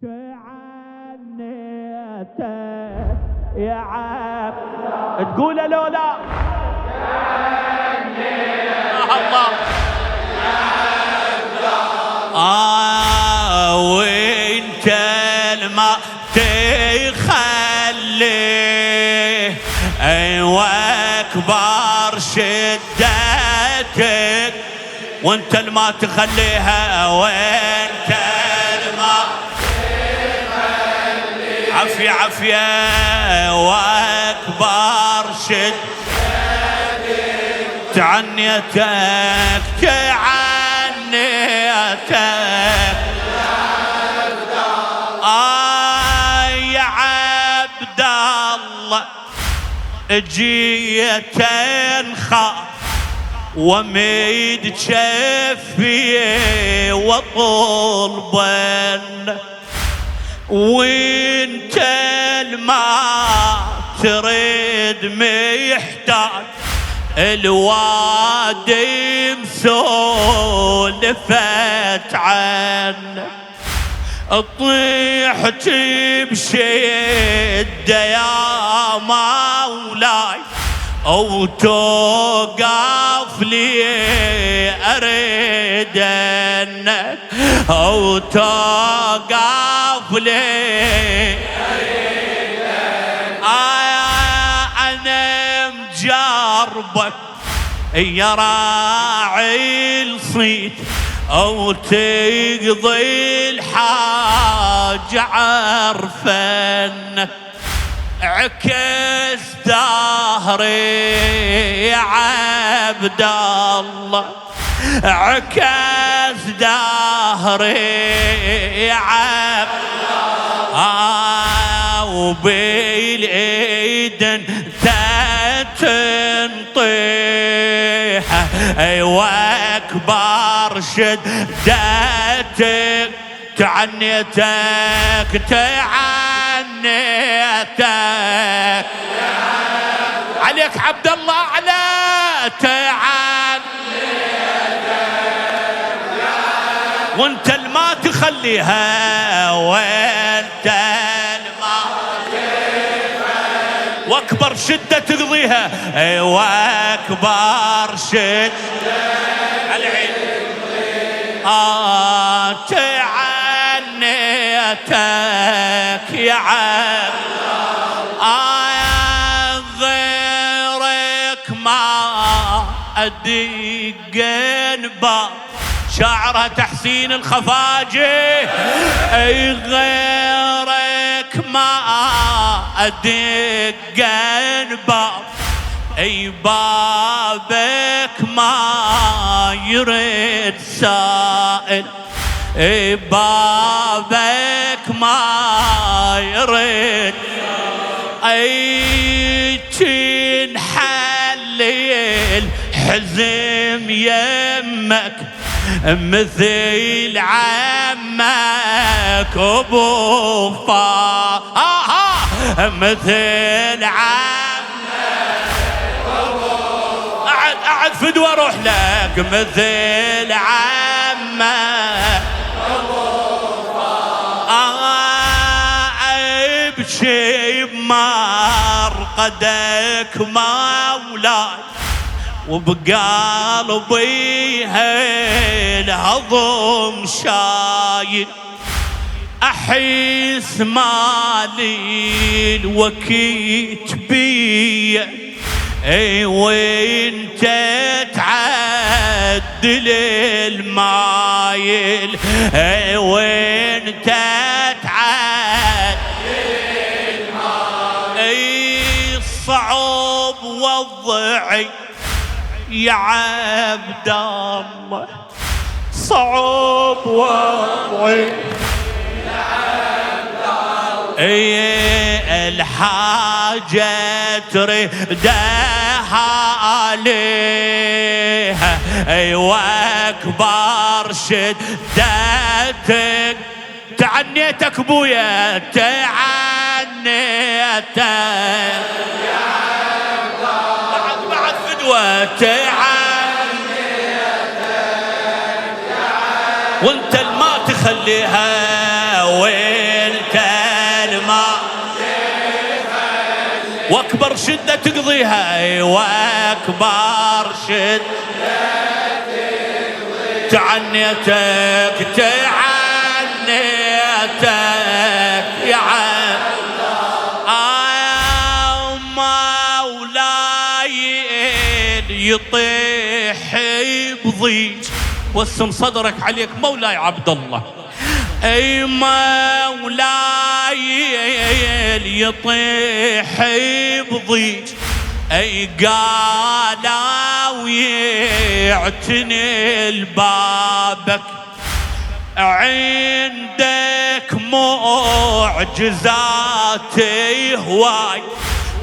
تعنيته يا عبد تقول لو لا الله وانت الما تخليه واكبر شدتك وانت الما تخليها وانت الما تخليها عافية عافية واكبر شدتك تعنيتك تعنيتك يا عبد الله جيت انخاف وميد شفي وطلبا وانت الما تريد محتاج الوادي مسولفت عنه طيحت بشدة يا مولاي او توقف لي اريدنك او توقف لي اريدنك انا مجربك يا راعي الصيد او تقضي الحاج عرفن عكس دهري يا عبد الله عكس دهري يا عبد الله وبالايد تنطيح واكبر شدتك تعنيتك تعنيتك عليك عبد الله على تعنيتك وانت الما تخليها وانت الما واكبر شدة تقضيها واكبر شدة العين تعنيتك يا عبد غيرك ما ادق انبا شعره تحسين الخفاجي غيرك ما ادق انبا اي بابك ما يريد سائل اي بابك ما يريد اي تنحلل حزم يمك مثل عمك ابو مثل أعد فدوى أروح لك مثل عمك أبشي بمرقدك مولاي وبقلبي هالهضم شايل أحس مالي الوكيت بيه اي وانت تعدل المايل اي وانت تعدل المايل اي صعب وضعي يا عبد الله صعب وضعي يا عبد الله اي الحاجة تريدها عليها اي واكبر شدتك تعنيتك بويا تعنيتك بعد فدوة تعنيتك وانت الما تخليها وين اكبر شدة تقضيها، ايوه اكبر شدة تعنيتك يا مولاي يطيح بضيج. وسم صدرك عليك مولاي عبد الله. اي مولاي يطيح بضيج، اي قالوا يعتني لبابك، عندك معجزات هواي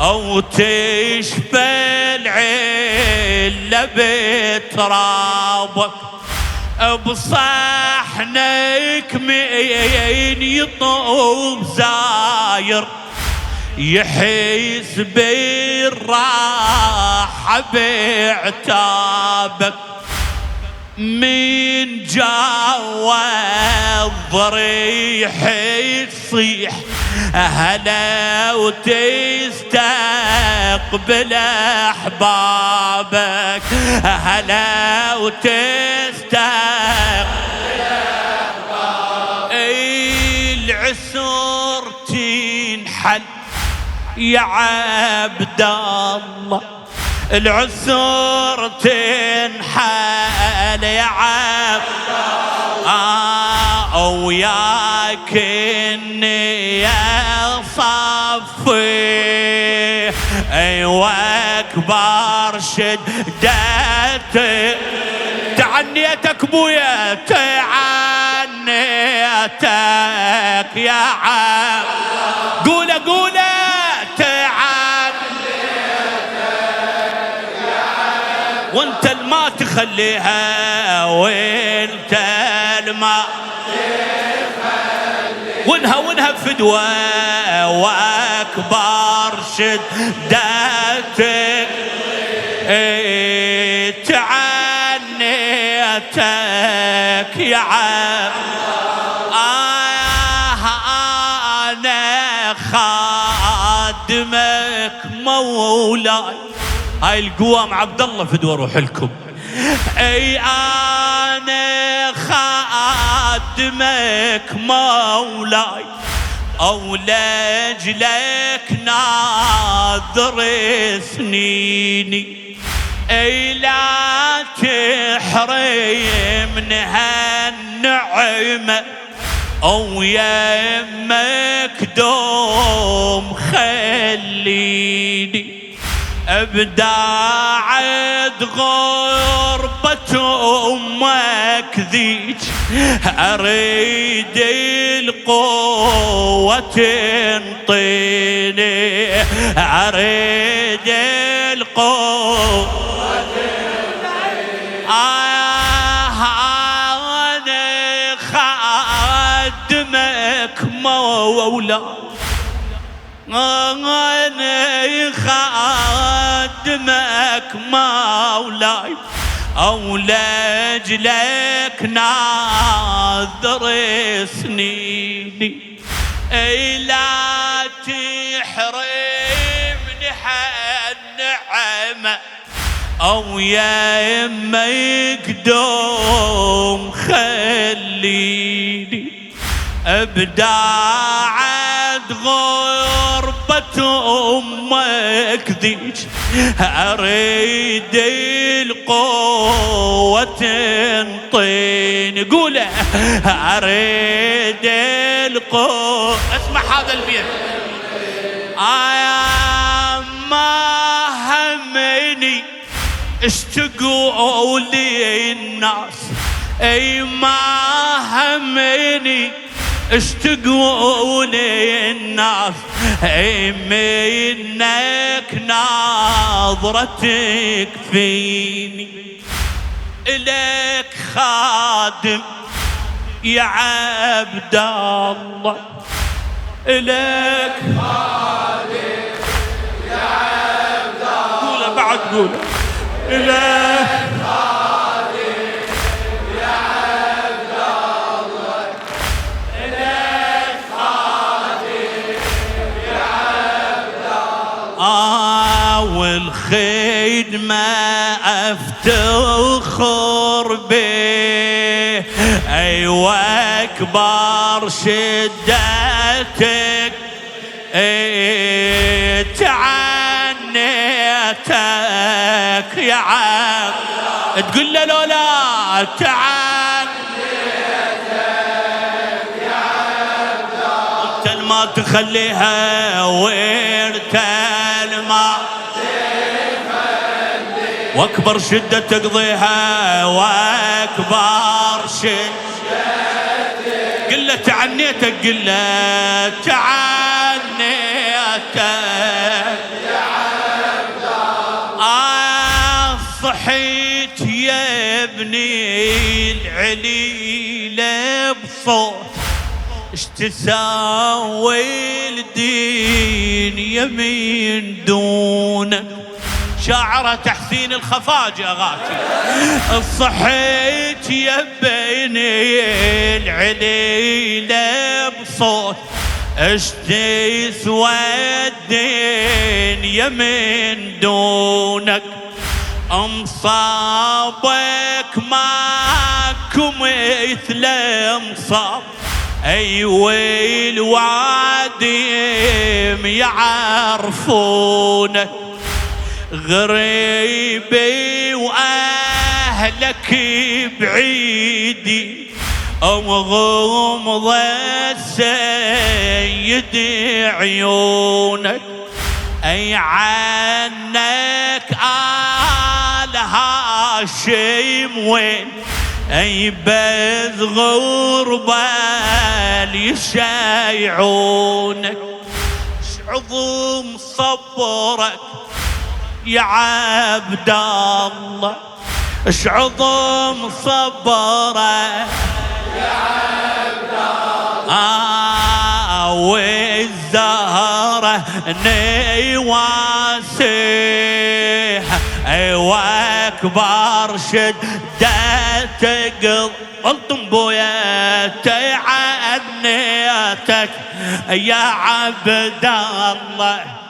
او تشفى العله بترابك، بصحنك مين يطوب زاير يحس بالراحة بعتابك، من جوا الضريح يصيح هلا وتستقبل احبابك، هلا وتستقبل احبابك. العسر تنحل يا عبد الله، العسر تنحل يا عبد الله، وياك اني اصفي، ايوه اكبر شدتك تعنيتك بويا، تعنيتك يا عبد، قوله قوله وانت الما تخليها، وانت الما تخليها، وانها فدوة واكبر شدتك تعنيتك يا عبد. انا خادمك مولاي، هاي القوام عبد الله فدوى روح لكم. اي انا خادمك مولاي، او لاجلك ناظر سنيني، اي لا تحرمني هالنعمة، او يمك دوم خليني، ابداعد غربة امك ذيك، اريد القوة تنطيني، اريد القوة انا خادمك مولاي، أنا خادمك مولاي، أو لاجلك ناظر سنيني، أي لا تحرمني هالنعمة، أو يا يمك دوم خليني، ابداعد غربة امك ذيك، اريد القوة تنطيني، قوله اريد القوة. اسمع هذا البيت، ما همني اشتقوا لي الناس، اي ما همني اشتقوا لي الناس، اي منك ناظرتك فيني، الك خادم يا عبد الله، الك خادم يا عبد الله، قوله بعد قوله، الك الخدمة افتخر به، ايوه اكبر شدتك تعنيتك يا عبد. تقول له لولا تعنيتك يا عبد انت ما تخليها وانت ما تخليها، واكبر شدة تقضيها واكبر شدة. قل له تعنيتك، قل له تعنيتك يا عبد الله. صحيت يا ابني العليلة بصوت، اش تساوي الدين يمين دونك. شاعرة تحسين الخفاجة غاتي. صحيت يا بني العليلة بصوت، اش تسوى الدين يمين دونك. مصابك ماكو مثل مصاب، ايوه الوادم يعرفونك. غريبي واهلك بعيدي، غمض السيد عيونك. اي عنك آل هاشم وين، اي بذ غربة يشيعونك. عظم صبرك يا عبد الله، اش عظم صبرك يا عبد الله. والزهرة نواسيها، ايوه اكبر شدتك قلتم بويا تعنيتك يا عبد الله.